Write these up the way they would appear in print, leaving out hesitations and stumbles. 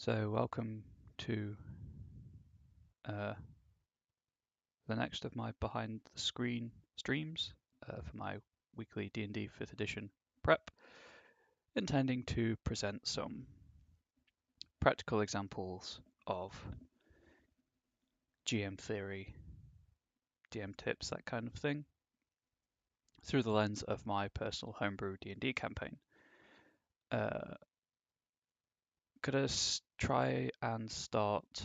So welcome to the next of my behind the screen streams for my weekly D&D 5th edition prep, intending to present some practical examples of GM theory, DM tips, that kind of thing, through the lens of my personal homebrew D&D campaign. Could I try and start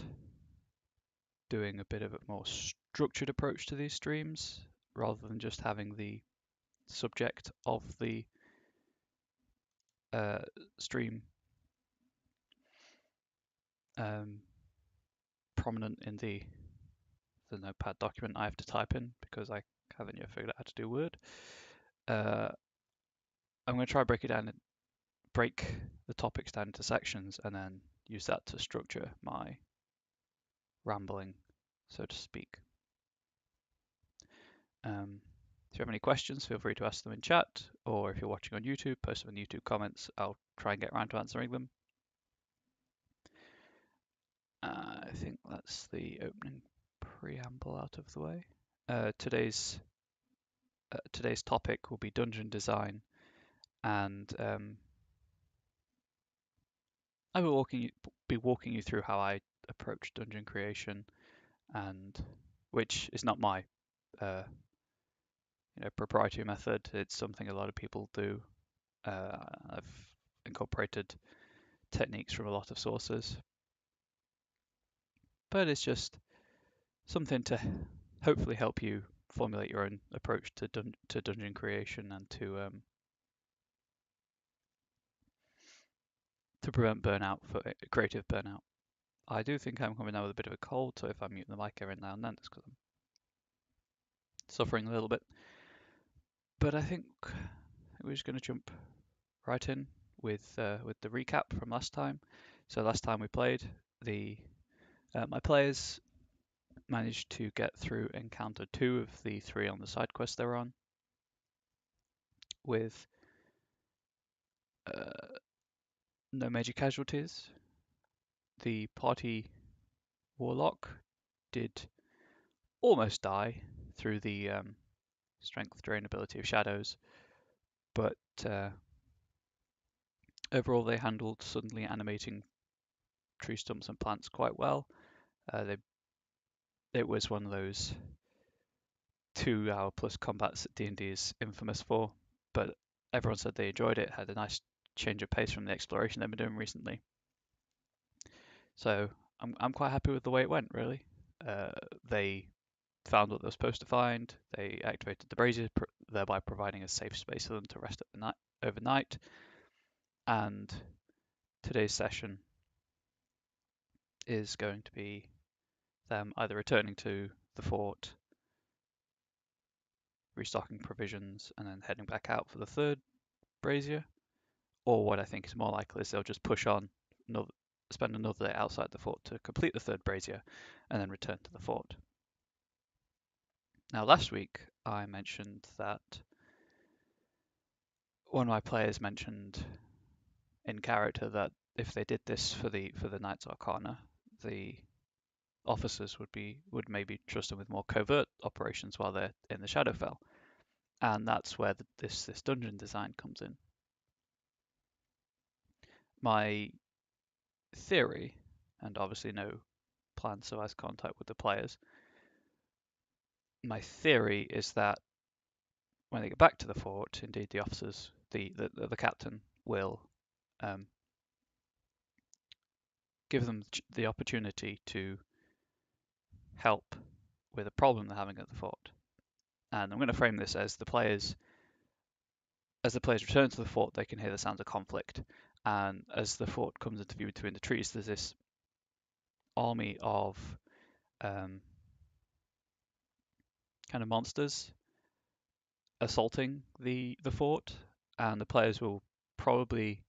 doing a bit of a more structured approach to these streams rather than just having the subject of the stream prominent in the Notepad document I have to type in because I haven't yet figured out how to do Word. I'm going to try and break the topics down into sections and then use that to structure my rambling, so to speak. If you have any questions, feel free to ask them in chat, or if you're watching on YouTube, post them in YouTube comments. I'll try and get around to answering them. I think that's the opening preamble out of the way. Today's topic will be dungeon design, and I will be walking you through how I approach dungeon creation, and which is not my proprietary method. It's something a lot of people do. I've incorporated techniques from a lot of sources, but it's just something to hopefully help you formulate your own approach to dungeon creation and to prevent burnout, for creative burnout. I do think I'm coming down with a bit of a cold, so if I mute the mic every now and then, it's because I'm suffering a little bit. But I think we're just going to jump right in with the recap from last time. So last time we played, my players managed to get through encounter 2 of the 3 on the side quest they're on, with no major casualties. The party warlock did almost die through the strength drain ability of shadows, but overall they handled suddenly animating tree stumps and plants quite well. It was one of those 2-hour plus combats that D&D is infamous for, but everyone said they enjoyed it, had a nice change of pace from the exploration they've been doing recently. So I'm quite happy with the way it went, really. They found what they were supposed to find. They activated the brazier, thereby providing a safe space for them to rest overnight. And today's session is going to be them either returning to the fort, restocking provisions, and then heading back out for the 3rd brazier, or what I think is more likely is they'll just push on, spend another day outside the fort to complete the 3rd brazier, and then return to the fort. Now, last week I mentioned that one of my players mentioned in character that if they did this for the Knights Arcana, the officers would maybe trust them with more covert operations while they're in the Shadowfell, and that's where this dungeon design comes in. My theory, and obviously no plan so as contact with the players, my theory is that when they get back to the fort, indeed the officers, the captain will give them the opportunity to help with a problem they're having at the fort. And I'm going to frame this as the players return to the fort, they can hear the sounds of conflict. And as the fort comes into view between the trees, there's this army of kind of monsters assaulting the fort, and the players will probably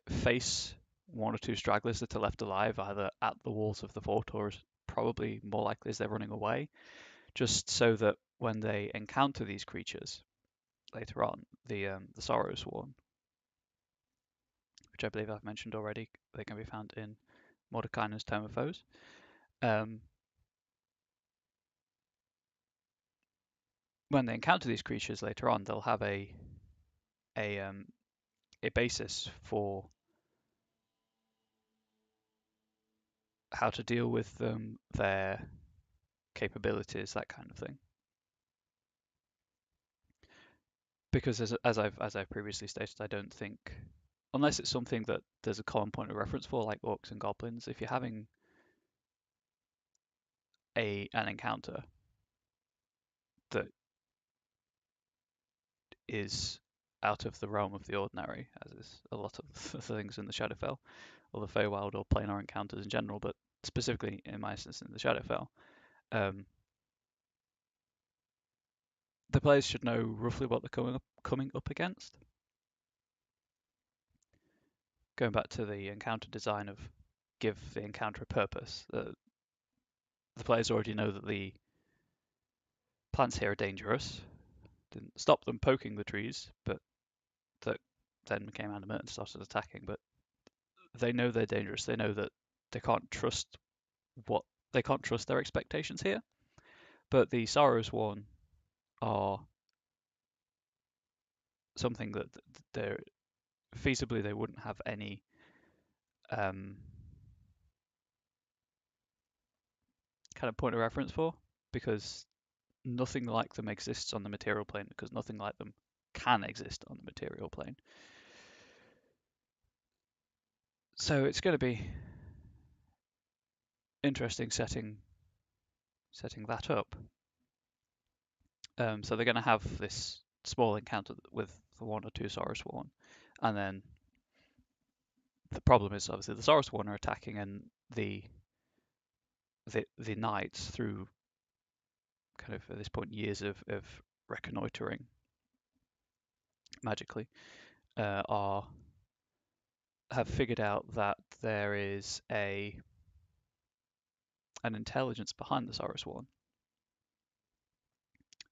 face 1 or 2 stragglers that are left alive, either at the walls of the fort or probably more likely as they're running away, just so that when they encounter these creatures later on, the Sorrow Sworn, which I believe I've mentioned already. They can be found in Mordekainen's Tome of Foes. When they encounter these creatures later on, they'll have a um, a basis for how to deal with them, their capabilities, that kind of thing. Because as I've previously stated, I don't think, unless it's something that there's a common point of reference for, like orcs and goblins, if you're having an encounter that is out of the realm of the ordinary, as is a lot of the things in the Shadowfell, or the Feywild, or planar encounters in general, but specifically in my instance in the Shadowfell, um, the players should know roughly what they're coming up against. Going back to the encounter design of give the encounter a purpose, the players already know that the plants here are dangerous. Didn't stop them poking the trees, but that then became animate and started attacking. But they know they're dangerous. They know that they can't trust what they can't trust their expectations here. But the Sorrowsworn are something that they're feasibly they wouldn't have any kind of point of reference for, because nothing like them exists on the material plane, because nothing like them can exist on the material plane. So it's going to be interesting setting that up. So they're going to have this small encounter with the one or two Sorrowsworn, and then the problem is obviously the Sorrowsworn are attacking, and the knights, through kind of at this point years of reconnoitering magically, have figured out that there is an intelligence behind the Sorrowsworn.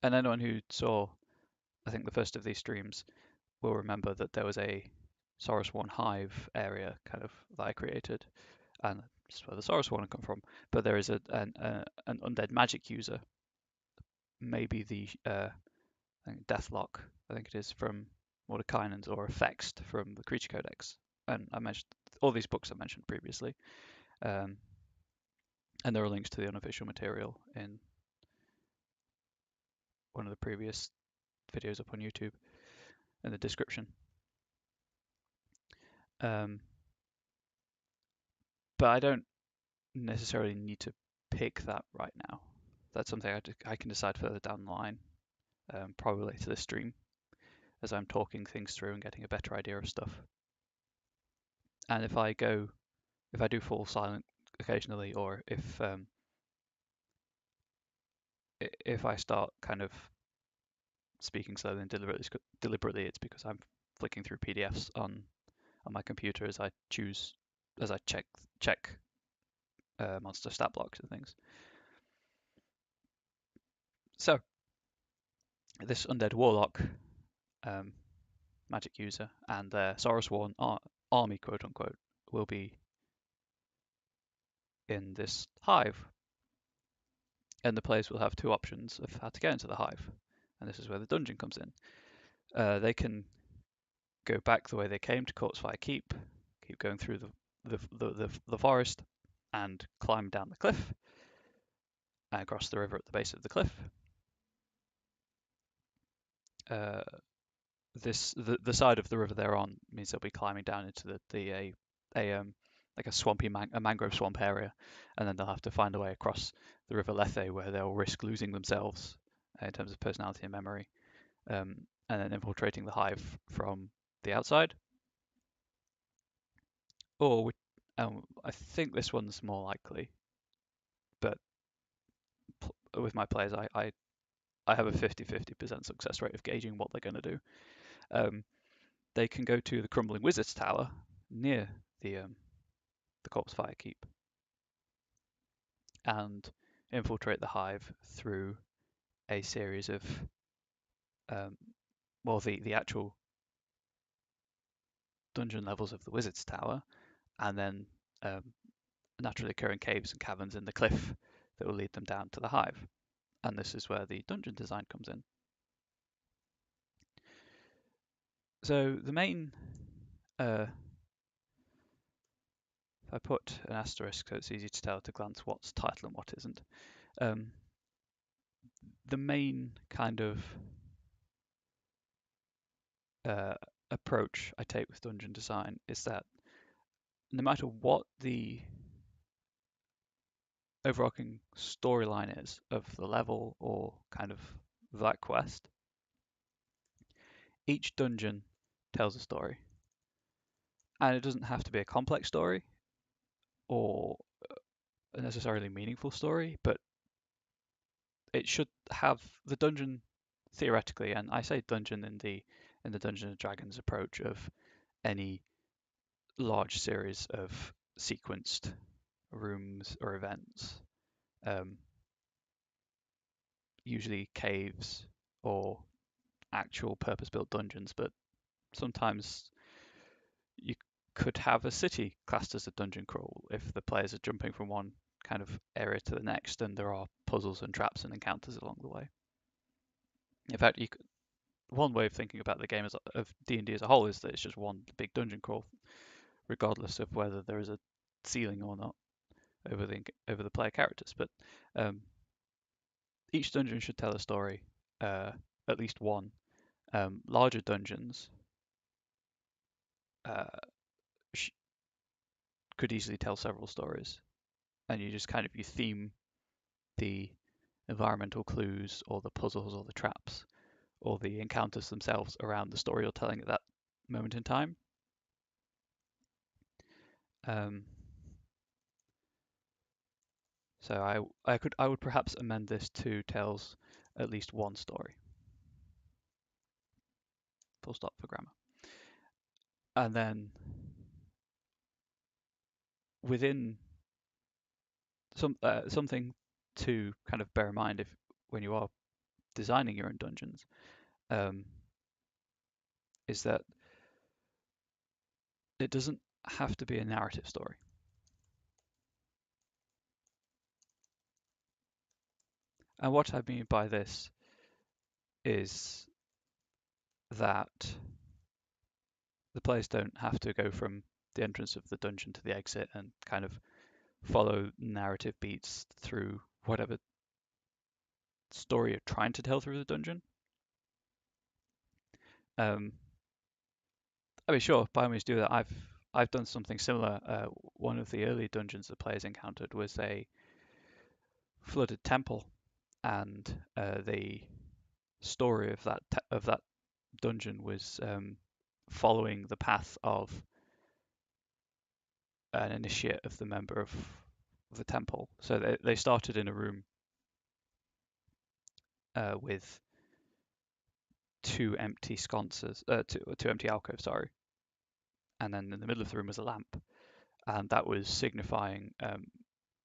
And anyone who saw, I think, the first of these streams will remember that there was a Sorrowsworn hive area kind of that I created, and that's where the Sorrowsworn come from. But there is an undead magic user, maybe the I think Deathlock, I think it is, from Mordekainen's, or Effext from the Creature Codex. And I mentioned all these books I mentioned previously, and there are links to the unofficial material in one of the previous videos up on YouTube in the description. But I don't necessarily need to pick that right now. That's something I can decide further down the line, probably later this stream, as I'm talking things through and getting a better idea of stuff. And if I do fall silent occasionally, or if I start kind of speaking slowly and deliberately, it's because I'm flicking through PDFs on my computer as I check monster stat blocks and things. So this undead warlock magic user and their Sorrowsworn army, quote unquote, will be in this hive, and the players will have two options of how to get into the hive, and this is where the dungeon comes in. They can go back the way they came to Corpsefire Keep going through the forest and climb down the cliff and across the river at the base of the cliff. The side of the river they're on means they'll be climbing down into like a mangrove swamp area, and then they'll have to find a way across the River Lethe, where they'll risk losing themselves in terms of personality and memory, and then infiltrating the hive from the outside. Or I think this one's more likely, but with my players, I have a 50-50% success rate of gauging what they're going to do. They can go to the Crumbling Wizard's Tower near the Corpsefire Keep and infiltrate the hive through a series of the actual dungeon levels of the Wizard's Tower, and then um, naturally occurring caves and caverns in the cliff that will lead them down to the hive. And this is where the dungeon design comes in. So the main, if I put an asterisk so it's easy to tell at a glance what's title and what isn't, um, the main kind of approach I take with dungeon design is that no matter what the overarching storyline is of the level or kind of that quest, each dungeon tells a story. And it doesn't have to be a complex story or a necessarily meaningful story, but it should have the dungeon theoretically, and I say dungeon in the Dungeons and Dragons approach of any large series of sequenced rooms or events, um, usually caves or actual purpose-built dungeons, but sometimes you could have a city classed as a dungeon crawl if the players are jumping from one kind of area to the next and there are puzzles and traps and encounters along the way. In fact, one way of thinking about the game of D&D as a whole is that it's just one big dungeon crawl, regardless of whether there is a ceiling or not over the player characters. But um, each dungeon should tell a story, at least one. Larger dungeons uh, could easily tell several stories, and you theme the environmental clues or the puzzles or the traps or the encounters themselves around the story you're telling at that moment in time. Um, so I would perhaps amend this to tells at least one story. Full stop for grammar. And then within something to kind of bear in mind if when you are designing your own dungeons um, is that it doesn't have to be a narrative story. And what I mean by this is that the players don't have to go from the entrance of the dungeon to the exit and kind of follow narrative beats through whatever story you're trying to tell through the dungeon. Um, I mean, sure, by all means do that. I've done something similar. One of the early dungeons the players encountered was a flooded temple, and the story of that dungeon was following the path of an initiate of the member of the temple. So they started in a room with two empty sconces, two empty alcoves, sorry, and then in the middle of the room was a lamp, and that was signifying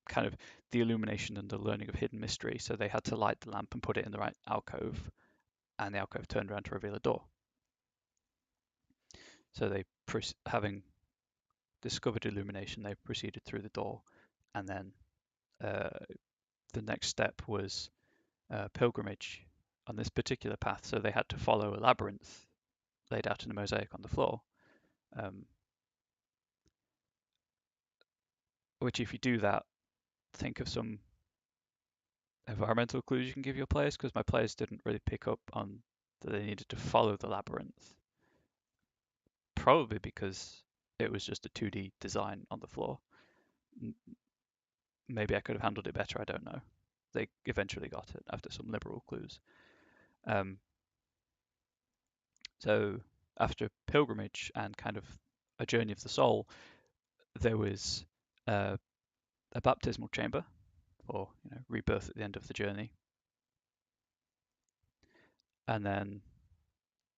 kind of the illumination and the learning of hidden mystery. So they had to light the lamp and put it in the right alcove, and the alcove turned around to reveal a door. So having discovered illumination, they proceeded through the door, and then the next step was pilgrimage on this particular path. So they had to follow a labyrinth laid out in a mosaic on the floor, which if you do that, think of some environmental clues you can give your players, because my players didn't really pick up on that they needed to follow the labyrinth, probably because it was just a 2D design on the floor. Maybe I could have handled it better, I don't know. They eventually got it after some liberal clues. So after pilgrimage and kind of a journey of the soul, there was a baptismal chamber for rebirth at the end of the journey. And then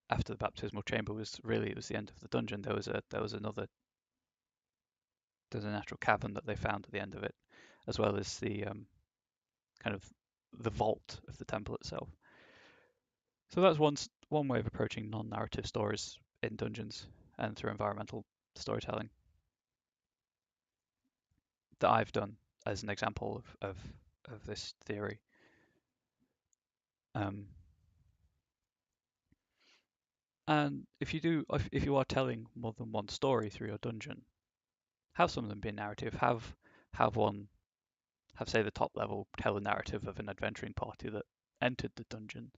after the baptismal chamber was the end of the dungeon, there was there's a natural cavern that they found at the end of it, as well as the kind of the vault of the temple itself. So that's one way of approaching non-narrative stories in dungeons. and through environmental storytelling that I've done as an example of this theory. Um, and if you are telling more than one story through your dungeon, have some of them be a narrative. Have say the top level tell a narrative of an adventuring party that entered the dungeon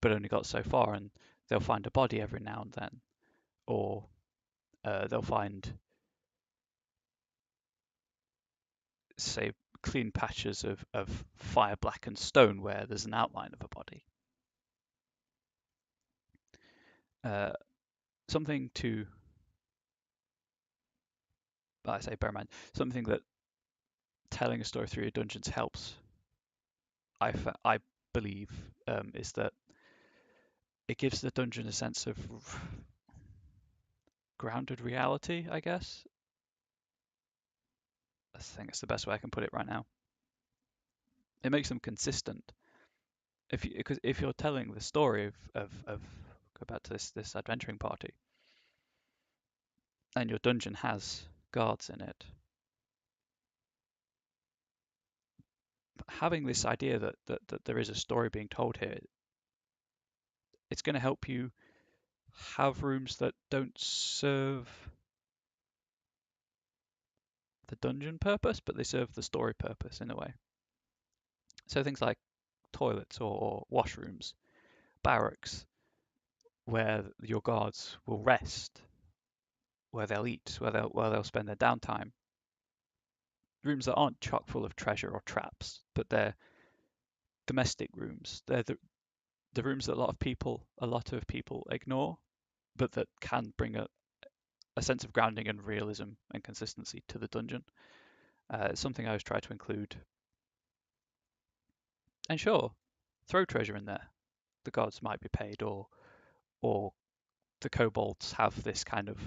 but only got so far, and they'll find a body every now and then, or they'll find, say, clean patches of fire blackened stone where there's an outline of a body. Uh, something to, I say, bear in mind, something that telling a story through your dungeons helps, I believe, is that it gives the dungeon a sense of grounded reality, I guess. I think it's the best way I can put it right now. It makes them consistent. Because if you're telling the story of go back to this adventuring party, and your dungeon has guards in it, having this idea that there is a story being told here, it's going to help you have rooms that don't serve the dungeon purpose, but they serve the story purpose in a way. So things like toilets or washrooms, barracks, where your guards will rest, where they'll eat, where they'll spend their downtime. Rooms that aren't chock full of treasure or traps, but they're domestic rooms. They're the rooms that a lot of people ignore, but that can bring a sense of grounding and realism and consistency to the dungeon. It's something I always try to include. And sure, throw treasure in there. The gods might be paid, or the kobolds have this kind of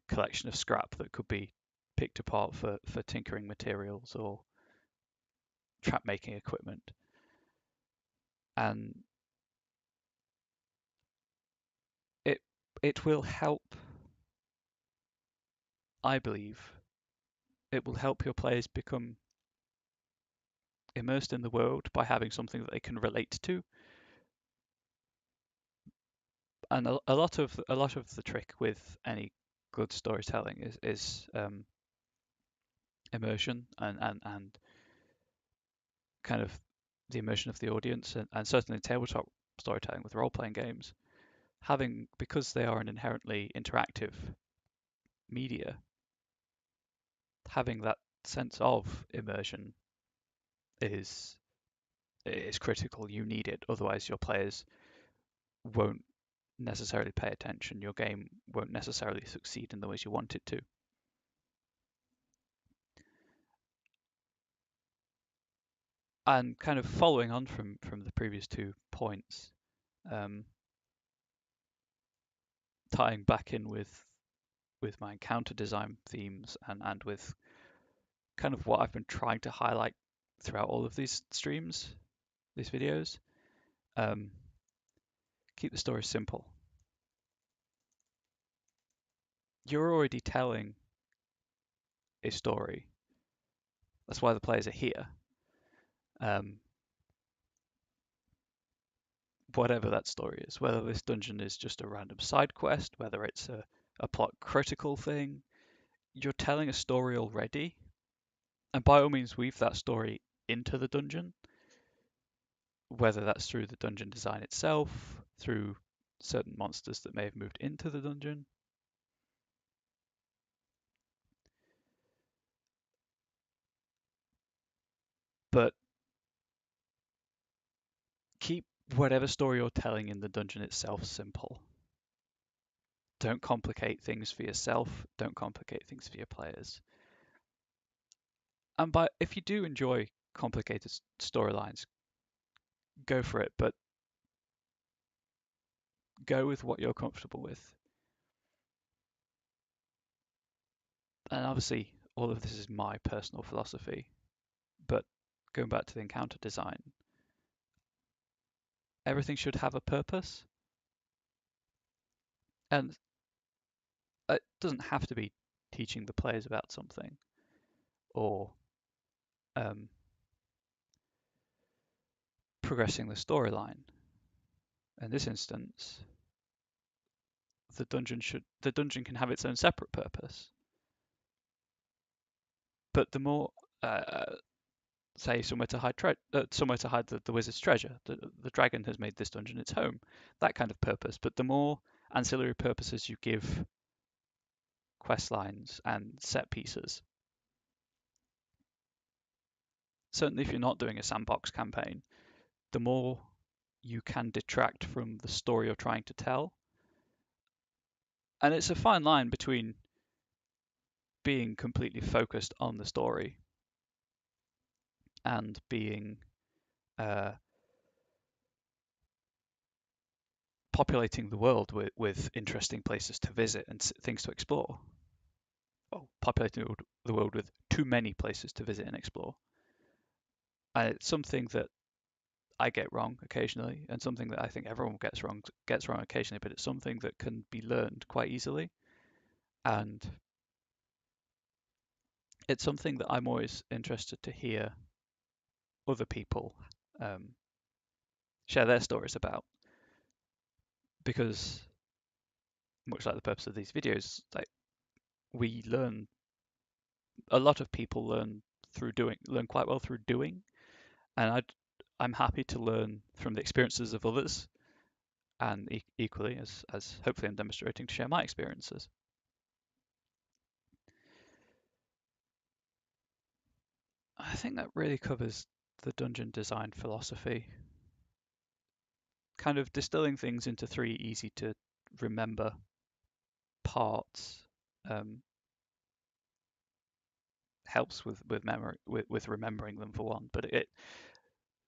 collection of scrap that could be picked apart for tinkering materials or trap making equipment. And it it will help, I believe, it will help your players become immersed in the world by having something that they can relate to. And a lot of the trick with any good storytelling is immersion and kind of the immersion of the audience, and certainly tabletop storytelling with role-playing games, having, because they are an inherently interactive media, having that sense of immersion is is critical. You need it, otherwise your players won't necessarily pay attention. Your game won't necessarily succeed in the ways you want it to. And kind of following on from the previous 2 points, um, tying back in with my encounter design themes and with kind of what I've been trying to highlight throughout all of these streams, these videos, um, keep the story simple. You're already telling a story. That's why the players are here. Um, whatever that story is, whether this dungeon is just a random side quest, whether it's a plot critical thing, you're telling a story already. And by all means, weave that story into the dungeon, whether that's through the dungeon design itself, through certain monsters that may have moved into the dungeon. But keep whatever story you're telling in the dungeon itself simple. Don't complicate things for yourself, don't complicate things for your players. And if you do enjoy complicated storylines, go for it, but go with what you're comfortable with. And obviously, all of this is my personal philosophy, but going back to the encounter design, everything should have a purpose. And it doesn't have to be teaching the players about something or um, progressing the storyline. In this instance, the dungeon can have its own separate purpose. But the more say somewhere to hide the wizard's treasure. The dragon has made this dungeon its home. That kind of purpose. But the more ancillary purposes you give quest lines and set pieces, certainly if you're not doing a sandbox campaign, the more you can detract from the story you're trying to tell. And it's a fine line between being completely focused on the story and being populating the world with interesting places to visit and things to explore. Well, populating the world with too many places to visit and explore. And it's something that I get wrong occasionally, and something that I think everyone gets wrong occasionally, but it's something that can be learned quite easily. And it's something that I'm always interested to hear other people um, share their stories about, because much like the purpose of these videos, like we learn, a lot of people learn quite well through doing, and I'm happy to learn from the experiences of others, and equally as hopefully I'm demonstrating, to share my experiences. I think that really covers the dungeon design philosophy, kind of distilling things into 3 easy to remember parts. Um, helps with memory, with remembering them for one, but it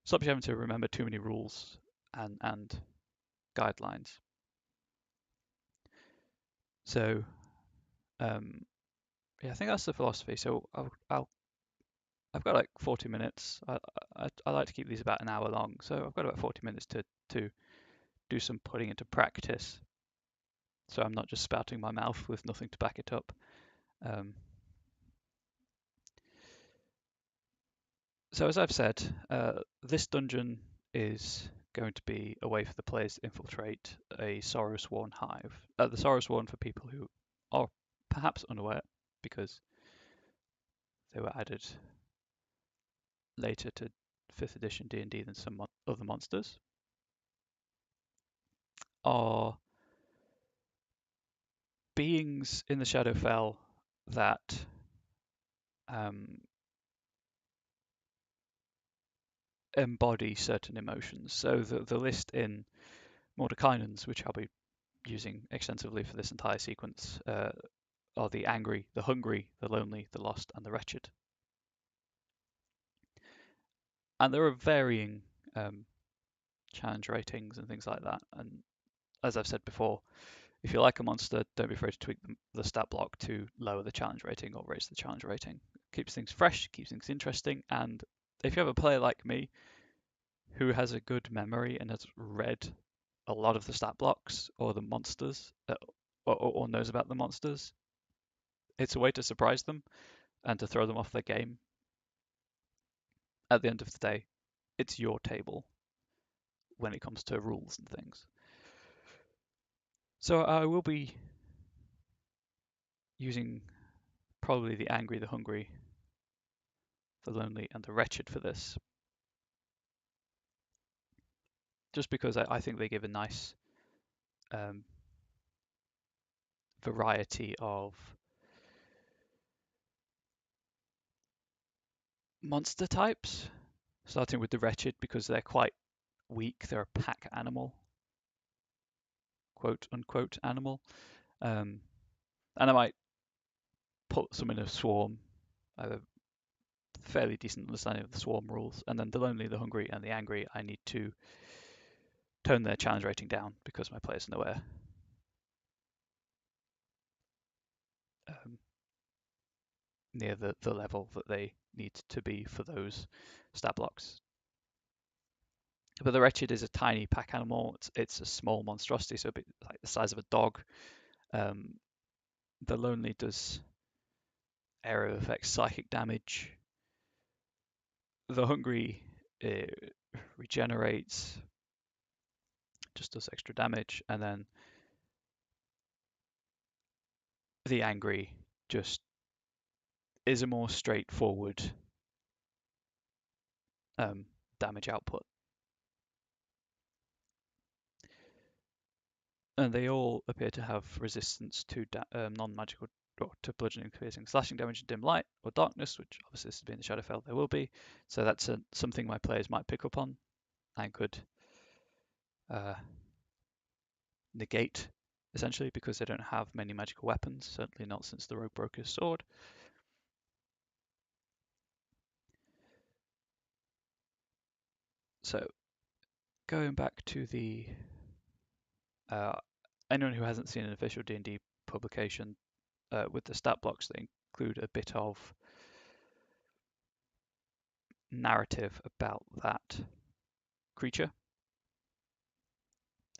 stops you having to remember too many rules and guidelines. So yeah, I think that's the philosophy. So I've got like 40 minutes. I like to keep these about an hour long, so I've got about 40 minutes to do some putting into practice. So I'm not just spouting my mouth with nothing to back it up. Um, so as I've said, this dungeon is going to be a way for the players to infiltrate a Sorrow-Sworn hive. The Sorrow-Sworn, for people who are perhaps unaware, because they were added later to 5th edition D&D than some other monsters, are beings in the Shadowfell that um, embody certain emotions. So the list in Mordekainen's, which I'll be using extensively for this entire sequence, are the angry, the hungry, the lonely, the lost, and the wretched. And there are varying challenge ratings and things like that. And as I've said before, if you like a monster, don't be afraid to tweak the stat block to lower the challenge rating or raise the challenge rating. Keeps things fresh, keeps things interesting, and if you have a player like me who has a good memory and has read a lot of the stat blocks or the monsters, or knows about the monsters, it's a way to surprise them and to throw them off their game. At the end of the day, it's your table when it comes to rules and things. So I will be using probably the angry, the hungry, the lonely, and the wretched for this, just because I think they give a nice um, variety of monster types, starting with the wretched because they're quite weak. They're a pack animal, quote unquote animal, and I might put some in a swarm. I have a fairly decent understanding of the swarm rules, and then the lonely, the hungry, and the angry, I need to tone their challenge rating down because my players are nowhere um, near the level that they need to be for those stat blocks. But the wretched is a tiny pack animal. It's a small monstrosity, so a bit like the size of a dog. Um, The Lonely does area effects, psychic damage. The Hungry regenerates, just does extra damage, and then the Angry just is a more straightforward damage output. And they all appear to have resistance to non-magical or to bludgeoning, piercing, slashing damage in dim light or darkness, which obviously this has been the Shadowfell, there will be. So that's something my players might pick up on and could negate, essentially, because they don't have many magical weapons, certainly not since the Rogue Broker's sword. So going back to the anyone who hasn't seen an official D&D publication with the stat blocks, they include a bit of narrative about that creature,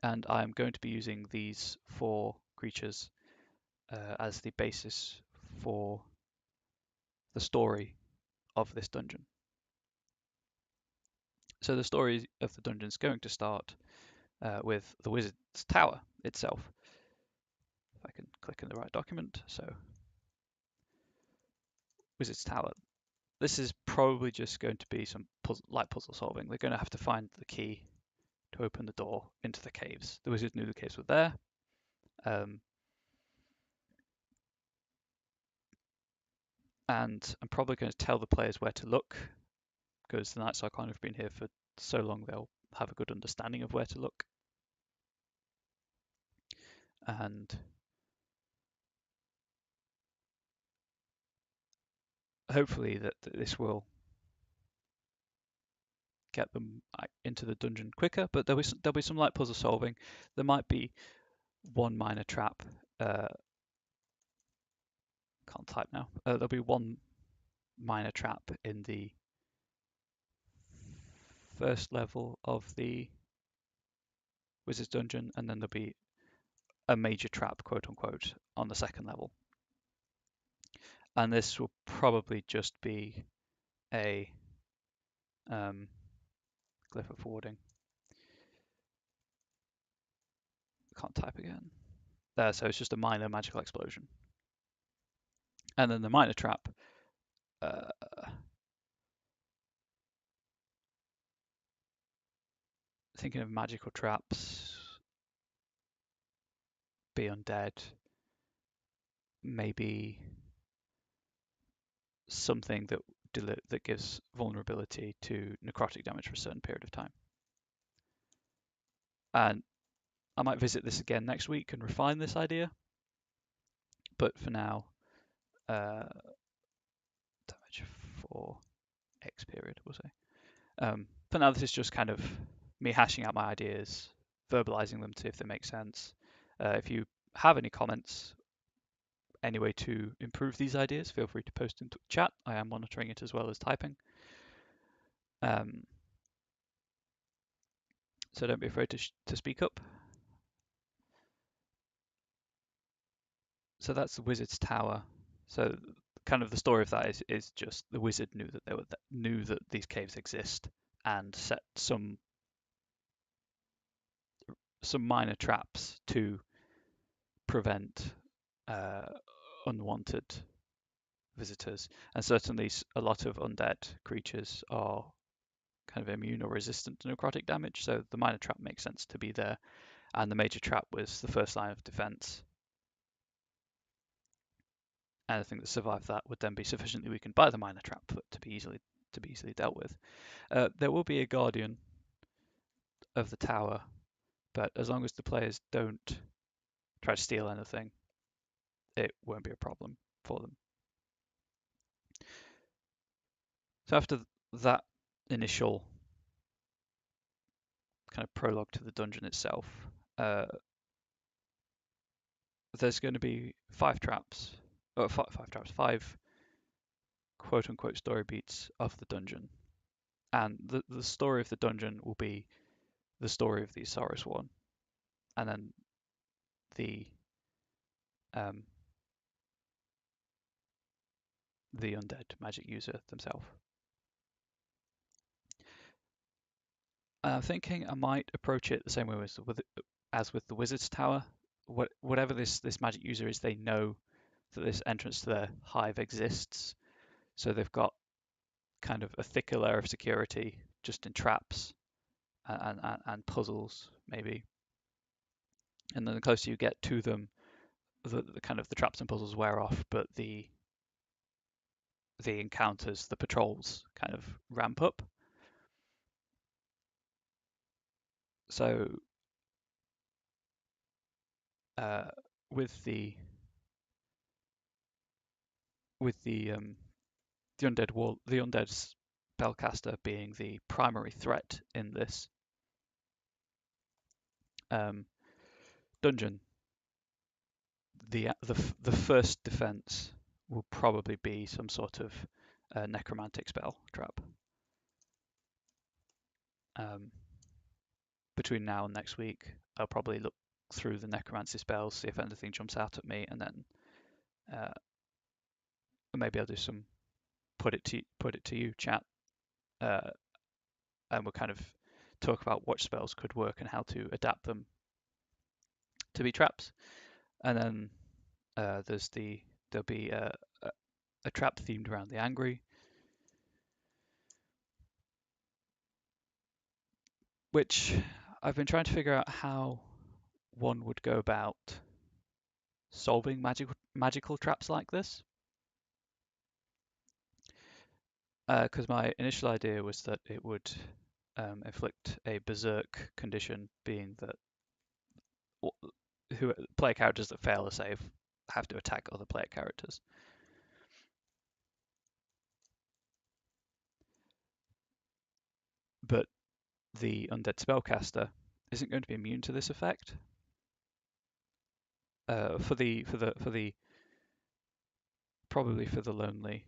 and I'm going to be using these 4 creatures as the basis for the story of this dungeon. So the story of the dungeon is going to start with the Wizard's Tower itself. If I can click in the right document. So Wizard's Tower. This is probably just going to be some light puzzle solving. They're going to have to find the key to open the door into the caves. The wizard knew the caves were there. And I'm probably going to tell the players where to look, because the Night Archon have been here for so long they'll have a good understanding of where to look. And hopefully that this will get them into the dungeon quicker, but there'll be some light puzzle solving. There might be one minor trap. Can't type now. There'll be one minor trap in the first level of the Wizard's Dungeon, and then there'll be a major trap, quote unquote, on the second level. And this will probably just be a glyph of forwarding. Can't type again. There, so it's just a minor magical explosion. And then the minor trap, thinking of magical traps, be undead, maybe something that gives vulnerability to necrotic damage for a certain period of time. And I might visit this again next week and refine this idea. But for now, damage for X period, we'll say. For now, this is just kind of me hashing out my ideas, verbalizing them to see if they make sense. If you have any comments, any way to improve these ideas, feel free to post into chat. I am monitoring it as well as typing. So don't be afraid to speak up. So that's the Wizard's Tower. So kind of the story of that is just the wizard knew that these caves exist and set some minor traps to prevent unwanted visitors. And certainly a lot of undead creatures are kind of immune or resistant to necrotic damage, so the minor trap makes sense to be there. And the major trap was the first line of defense. Anything that survived that would then be sufficiently weakened by the minor trap to be easily dealt with. There will be a guardian of the tower, but as long as the players don't try to steal anything, it won't be a problem for them. So after that initial kind of prologue to the dungeon itself, there's going to be 5 traps, or 5 quote unquote story beats of the dungeon. And the story of the dungeon will be the story of the Osiris one, and then the the undead magic user themselves. I'm thinking I might approach it the same way as with the Wizard's Tower. Whatever this magic user is, they know that this entrance to their hive exists, so they've got kind of a thicker layer of security just in traps and puzzles maybe. And then the closer you get to them, the kind of the traps and puzzles wear off, but the encounters, the patrols kind of ramp up. So uh, with the undead spellcaster being the primary threat in this um, dungeon, the first defense will probably be some sort of necromantic spell trap. Um, Between now and next week, I'll probably look through the necromancy spells, see if anything jumps out at me, and then uh, maybe I'll do some put it to you chat, uh, and we'll kind of talk about what spells could work and how to adapt them to be traps. And then there'll be a trap themed around the angry, which I've been trying to figure out how one would go about solving magical traps like this. Because my initial idea was that it would inflict a berserk condition, being that player characters that fail a save have to attack other player characters. But the undead spellcaster isn't going to be immune to this effect. Probably for the lonely,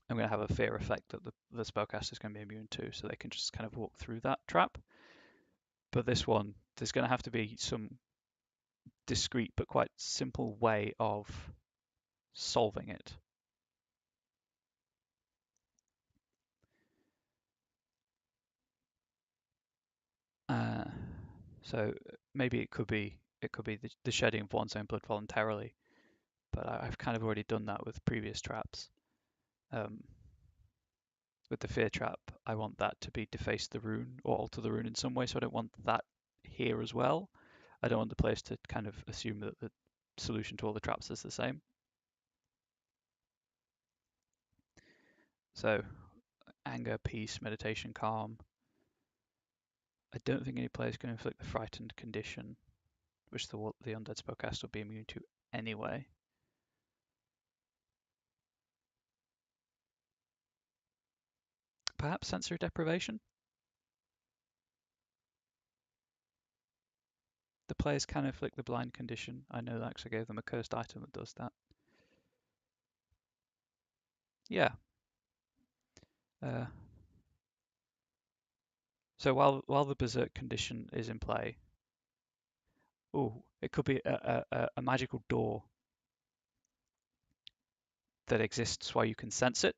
I'm going to have a fear effect that the spellcaster is going to be immune to, so they can just kind of walk through that trap. But this one, there's going to have to be some discrete but quite simple way of solving it. Uh, so maybe it could be the shedding of one's own blood voluntarily, but I've kind of already done that with previous traps. With the fear trap, I want that to be deface the rune or alter the rune in some way, so I don't want that here as well. I don't want the players to kind of assume that the solution to all the traps is the same. So anger, peace, meditation, calm. I don't think any players can inflict the frightened condition, which the undead spellcaster will be immune to anyway. Perhaps sensory deprivation. The players can inflict the blind condition. I know that because I gave them a cursed item that does that. Yeah. So while the berserk condition is in play, it could be a magical door that exists while you can sense it,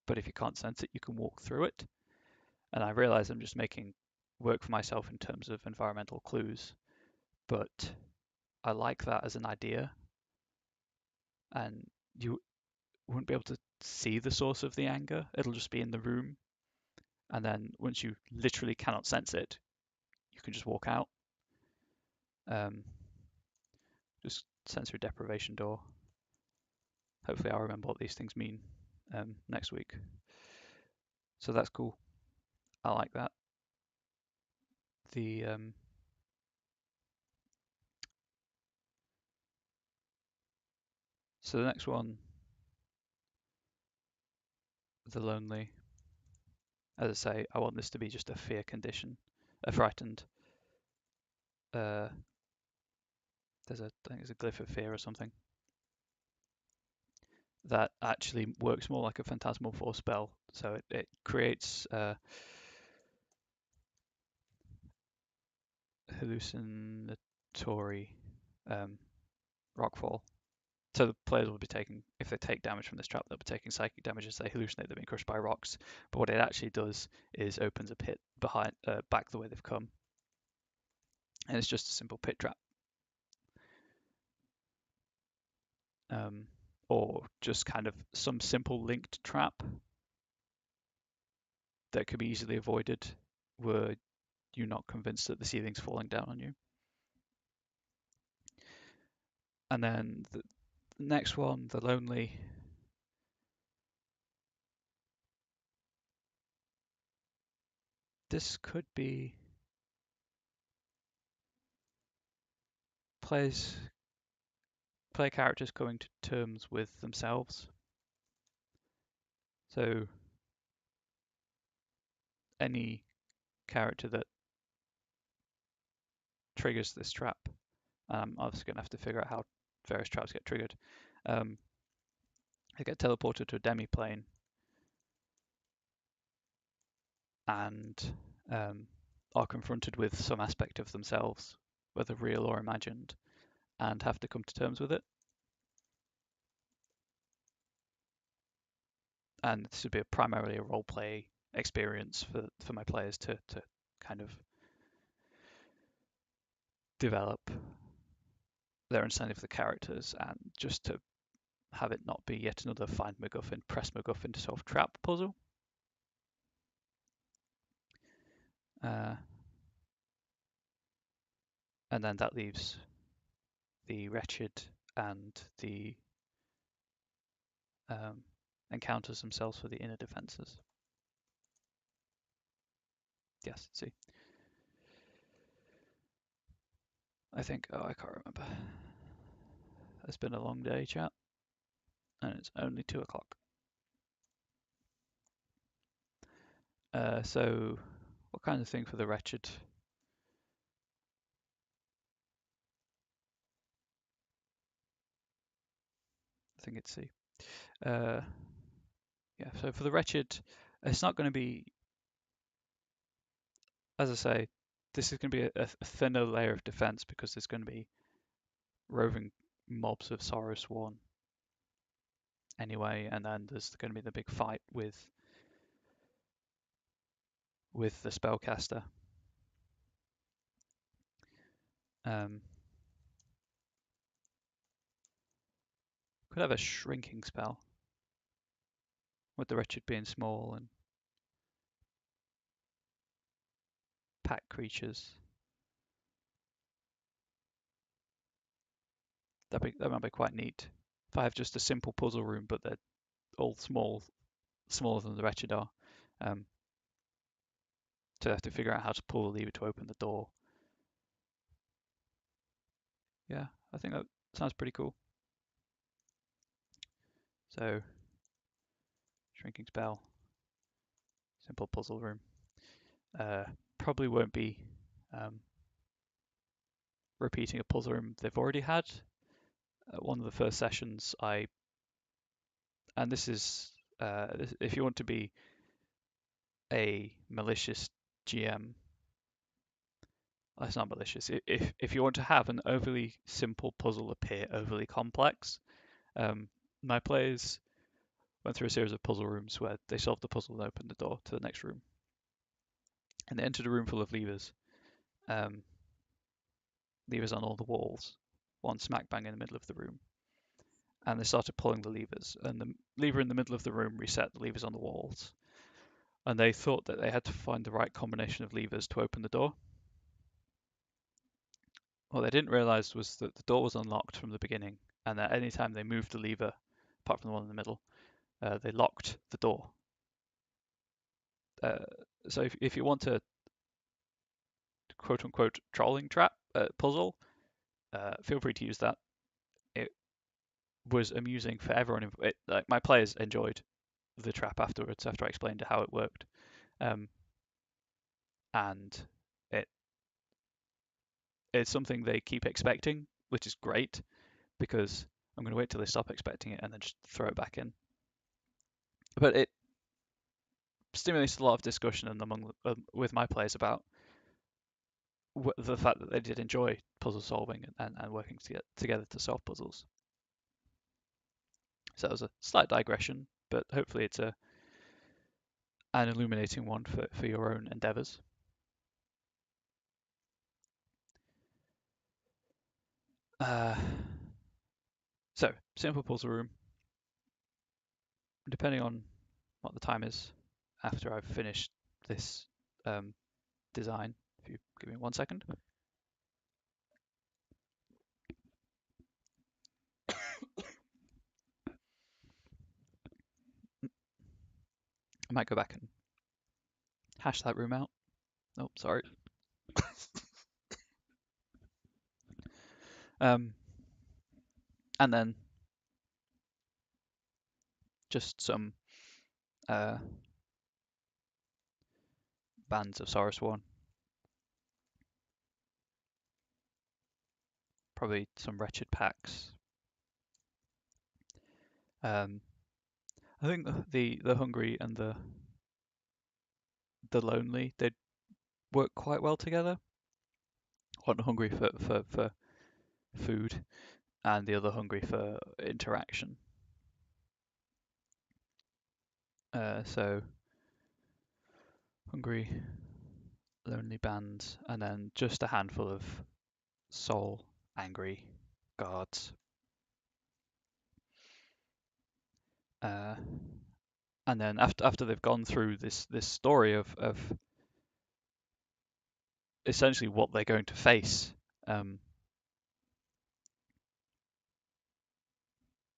but if you can't sense it, you can walk through it. And I realize I'm just making work for myself in terms of environmental clues, but I like that as an idea, and you wouldn't be able to see the source of the anger. It'll just be in the room, and then once you literally cannot sense it, you can just walk out. Just sensory deprivation door. Hopefully I'll remember what these things mean next week. So that's cool. I like that. The So the next one, the lonely. As I say, I want this to be just a fear condition, a frightened. I think there's a glyph of fear or something that actually works more like a phantasmal force spell. So it creates hallucinatory rockfall. So the players will be taking, if they take damage from this trap, they'll be taking psychic damage as they hallucinate they're being crushed by rocks. But what it actually does is opens a pit behind, back the way they've come, and it's just a simple pit trap, or just kind of some simple linked trap that could be easily avoided were you not convinced that the ceiling's falling down on you. And then the next one, the lonely. This could be player characters coming to terms with themselves. So any character that triggers this trap, and I'm obviously going to have to figure out how various traps get triggered. They get teleported to a demi-plane and are confronted with some aspect of themselves, whether real or imagined, and have to come to terms with it. And this would be primarily a role-play experience for my players to kind of develop their understanding of the characters, and just to have it not be yet another find MacGuffin, press MacGuffin to solve trap puzzle. And then that leaves the wretched and the encounters themselves for the inner defenses. Yes, see. I think, I can't remember. It's been a long day, chat, and it's only 2 o'clock. So, what kind of thing for the wretched? I think it's C. Yeah, so for the wretched, it's not going to be, as I say, this is going to be a thinner layer of defense because there's going to be roving mobs of Sorrow Sworn anyway, and then there's going to be the big fight with the spellcaster. Could have a shrinking spell with the wretched being small and pack creatures. That might be quite neat. If I have just a simple puzzle room, but they're all smaller than the wretched are, so I have to figure out how to pull the lever to open the door. Yeah, I think that sounds pretty cool. So, shrinking spell, simple puzzle room. Probably won't be repeating a puzzle room they've already had. One of the first sessions and this is if you want to be a malicious GM, it's not malicious. If you want to have an overly simple puzzle appear overly complex, my players went through a series of puzzle rooms where they solved the puzzle and opened the door to the next room, and they entered a room full of levers, levers on all the walls, one smack bang in the middle of the room, and they started pulling the levers, and the lever in the middle of the room reset the levers on the walls, and they thought that they had to find the right combination of levers to open the door. What they didn't realize was that the door was unlocked from the beginning, and that any time they moved the lever, apart from the one in the middle, they locked the door. So if you want a quote-unquote trolling trap puzzle, feel free to use that. It was amusing for everyone. Like my players enjoyed the trap afterwards after I explained how it worked, and it's something they keep expecting, which is great because I'm going to wait till they stop expecting it and then just throw it back in. But it stimulates a lot of discussion among with my players about the fact that they did enjoy puzzle solving and working together to solve puzzles. So that was a slight digression, but hopefully it's an illuminating one for your own endeavors. So, simple puzzle room. Depending on what the time is after I've finished this design, if you give me 1 second. I might go back and hash that room out. Oh, sorry. And then just some bands of Saurus1. Probably some wretched packs. I think the hungry and the lonely, they work quite well together. One hungry for food and the other hungry for interaction. So hungry, lonely bands, and then just a handful of soul angry guards. And then after they've gone through this story of essentially what they're going to face,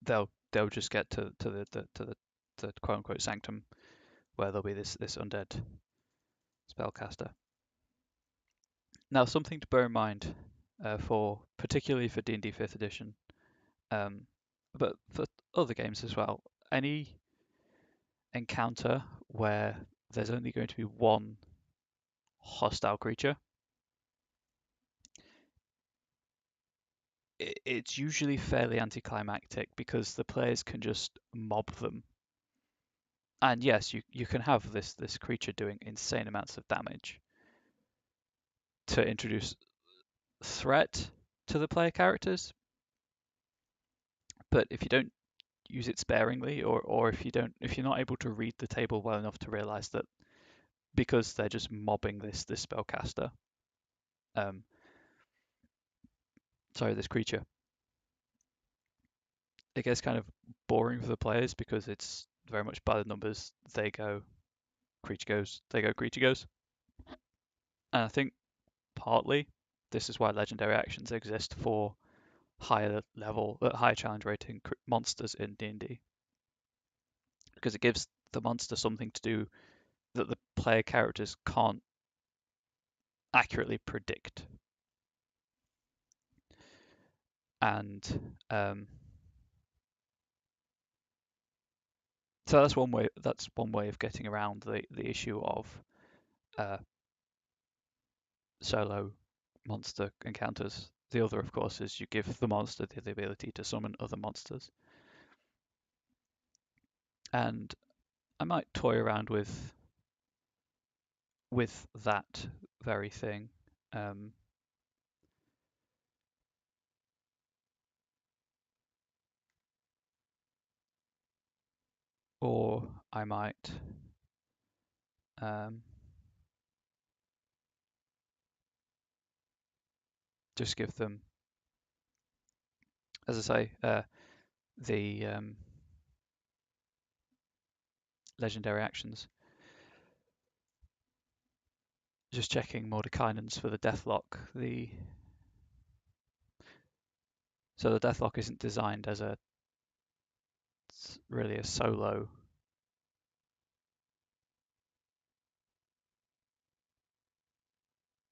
they'll just get to the quote unquote sanctum, where there'll be this undead spellcaster. Now, something to bear in mind particularly for D&D 5th edition, but for other games as well, any encounter where there's only going to be one hostile creature, it's usually fairly anticlimactic because the players can just mob them. And yes, you can have this creature doing insane amounts of damage to introduce threat to the player characters. But if you don't use it sparingly, or if you're not able to read the table well enough to realize that because they're just mobbing this spellcaster, this creature, it gets kind of boring for the players because it's very much by the numbers. They go, creature goes, they go, creature goes. And I think partly this is why legendary actions exist for higher challenge rating monsters in D&D, because it gives the monster something to do that the player characters can't accurately predict. And so that's one way. That's one way of getting around the issue of solo monster encounters. The other, of course, is you give the monster the ability to summon other monsters. And I might toy around with that very thing. Or I might just give them, as I say, the legendary actions. Just checking Mordekainen's for the Deathlock. So the Deathlock isn't designed as really a solo.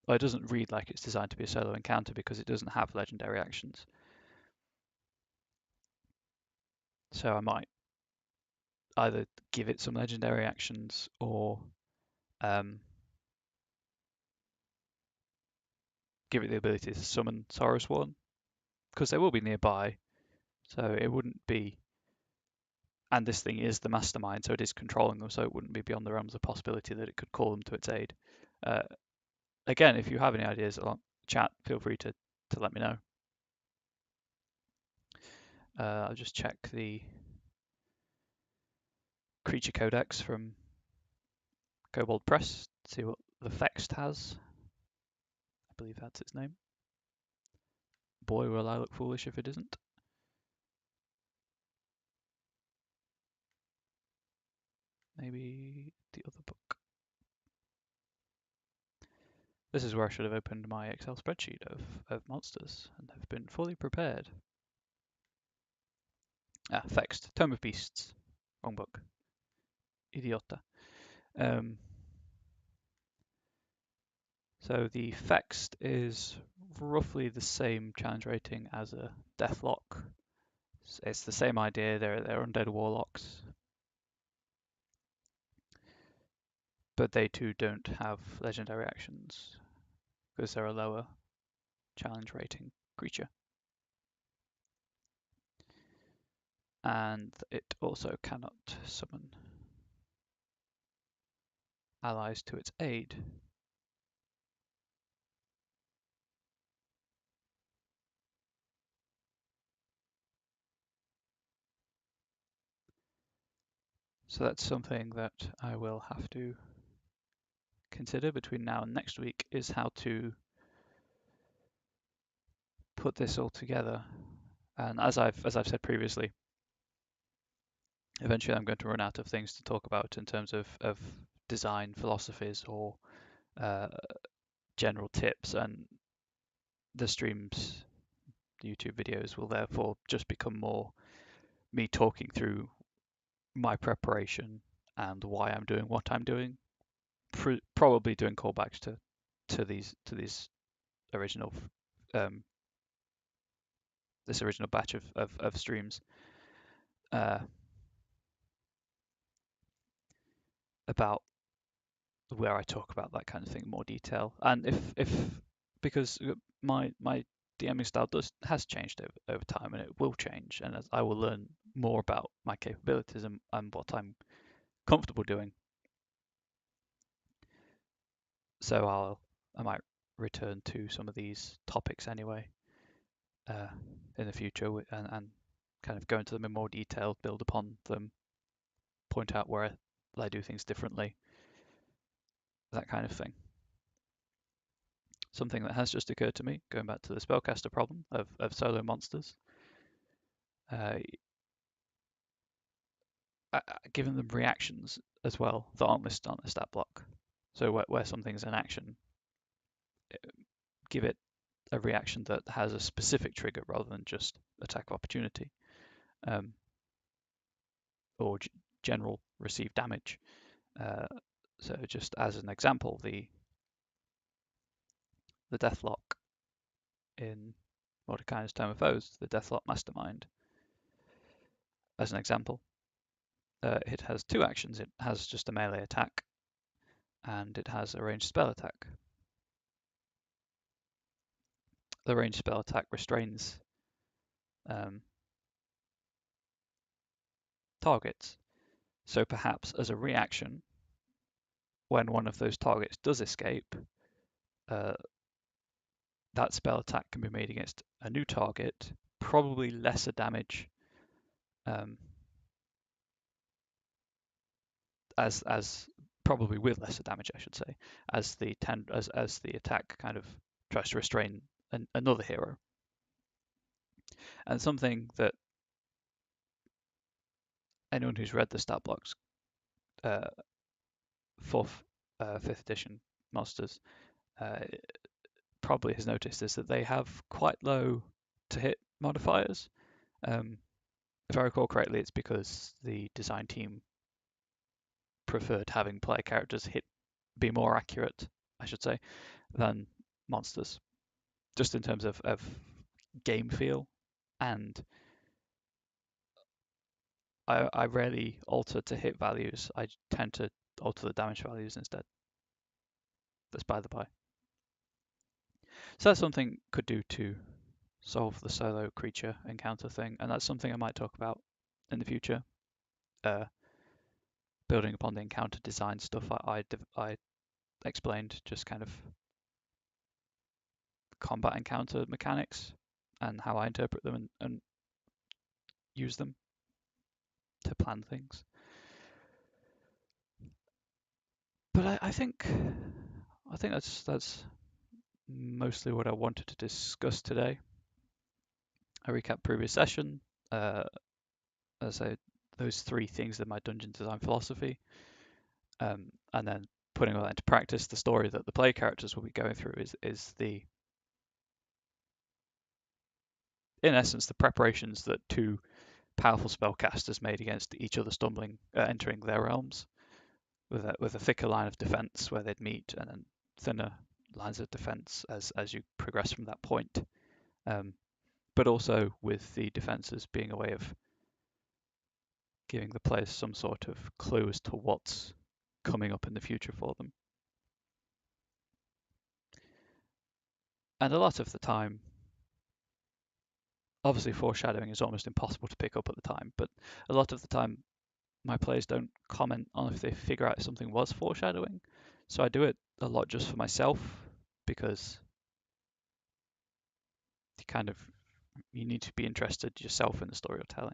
Well, it doesn't read like it's designed to be a solo encounter because it doesn't have legendary actions. So I might either give it some legendary actions or give it the ability to summon Saurus1, because they will be nearby, so it wouldn't be. And this thing is the mastermind, so it is controlling them, so it wouldn't be beyond the realms of possibility that it could call them to its aid. Again, if you have any ideas along chat, feel free to let me know. I'll just check the creature codex from Kobold Press, see what the Fext has. I believe that's its name. Boy, will I look foolish if it isn't. Maybe the other book. This is where I should have opened my Excel spreadsheet of monsters and have been fully prepared. Ah, Fext, Tome of Beasts. Wrong book. Idiota. So the Fext is roughly the same challenge rating as a Deathlock. It's the same idea, they're undead warlocks. But they too don't have legendary actions because they're a lower challenge rating creature. And it also cannot summon allies to its aid. So that's something that I will have to consider between now and next week, is how to put this all together. And as I've said previously, eventually I'm going to run out of things to talk about in terms of design philosophies or general tips, and the streams, the YouTube videos will therefore just become more me talking through my preparation and why I'm doing what I'm doing. Probably doing callbacks to these original this original batch of streams about where I talk about that kind of thing in more detail. And if because my DMing style has changed over time, and it will change, and as I will learn more about my capabilities and what I'm comfortable doing. So I might return to some of these topics anyway in the future, and kind of go into them in more detail, build upon them, point out where I do things differently, that kind of thing. Something that has just occurred to me, going back to the spellcaster problem of solo monsters, giving them reactions as well that aren't listed on the stat block. So where something's an action, give it a reaction that has a specific trigger rather than just attack of opportunity, or general received damage. So just as an example, the Deathlock in Mordecai's Tome of Foes, the Deathlock Mastermind, as an example, it has two actions. It has just a melee attack, and it has a ranged spell attack. The ranged spell attack restrains targets. So perhaps as a reaction, when one of those targets does escape, that spell attack can be made against a new target, probably lesser damage, as probably with lesser damage, I should say, as the attack kind of tries to restrain another hero. And something that anyone who's read the stat blocks, fourth, fifth edition monsters, probably has noticed is that they have quite low to hit modifiers. If I recall correctly, it's because the design team preferred having player characters be more accurate, I should say, than monsters, just in terms of game feel. And I rarely alter to hit values. I tend to alter the damage values instead. That's by the by. So that's something could do to solve the solo creature encounter thing, and that's something I might talk about in the future. Building upon the encounter design stuff I explained, just kind of combat encounter mechanics and how I interpret them and use them to plan things. But I think that's mostly what I wanted to discuss today. I recap previous session. As I those three things that my dungeon design philosophy, and then putting all that into practice. The story that the play characters will be going through is the in essence the preparations that two powerful spellcasters made against each other stumbling entering their realms with a thicker line of defense where they'd meet, and then thinner lines of defense as you progress from that point. Um, but also with the defenses being a way of giving the players some sort of clue as to what's coming up in the future for them. And a lot of the time, obviously foreshadowing is almost impossible to pick up at the time, but a lot of the time my players don't comment on if they figure out something was foreshadowing. So I do it a lot just for myself because you need to be interested yourself in the story you're telling.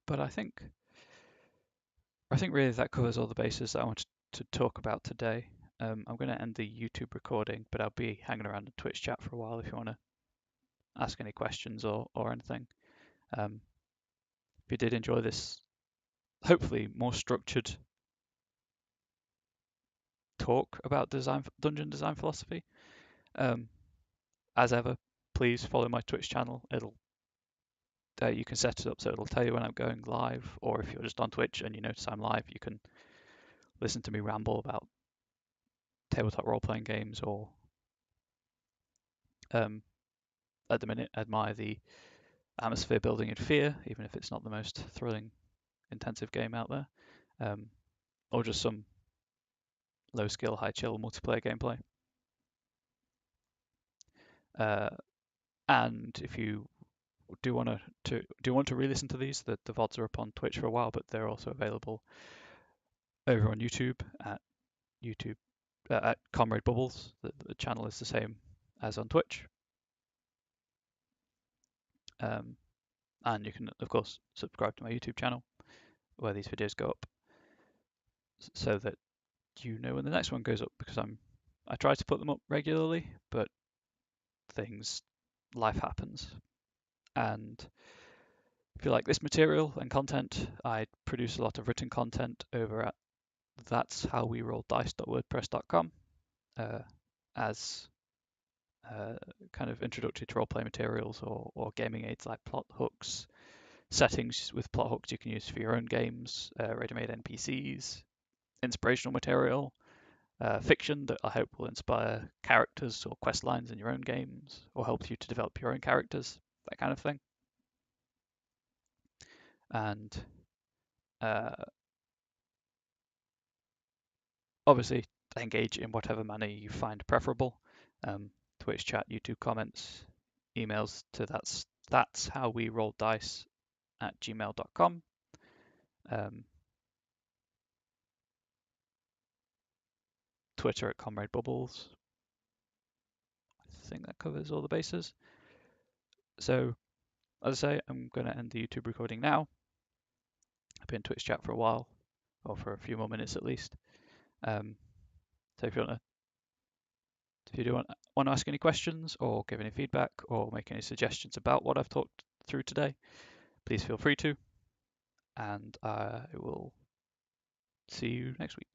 But I think really that covers all the bases that I wanted to talk about today. I'm going to end the YouTube recording, but I'll be hanging around the Twitch chat for a while if you want to ask any questions or anything. If you did enjoy this, hopefully more structured talk about dungeon design philosophy, as ever, please follow my Twitch channel. You can set it up so it'll tell you when I'm going live, or if you're just on Twitch and you notice I'm live, you can listen to me ramble about tabletop role-playing games, or at the minute admire the atmosphere building in Fear, even if it's not the most thrilling, intensive game out there, or just some low-skill, high-chill multiplayer gameplay. And if you do want to re-listen to these, the VODs are up on Twitch for a while, but they're also available over on YouTube at Comrade Bubbles. The channel is the same as on Twitch. And you can, of course, subscribe to my YouTube channel where these videos go up so that you know when the next one goes up, because I try to put them up regularly, but life happens. And if you like this material and content, I produce a lot of written content over at that'showwerollddice.wordpress.com as kind of introductory to role-play materials or gaming aids like plot hooks, settings with plot hooks you can use for your own games, ready-made NPCs, inspirational material, fiction that I hope will inspire characters or quest lines in your own games, or help you to develop your own characters, that kind of thing. And obviously engage in whatever manner you find preferable. Twitch chat, YouTube comments, emails to that's how we roll dice at gmail.com. Twitter at Comrade Bubbles. I think that covers all the bases. So, as I say, I'm going to end the YouTube recording now. I've been in Twitch chat for a while, or for a few more minutes at least. So if you do want to ask any questions or give any feedback or make any suggestions about what I've talked through today, please feel free to. And I will see you next week.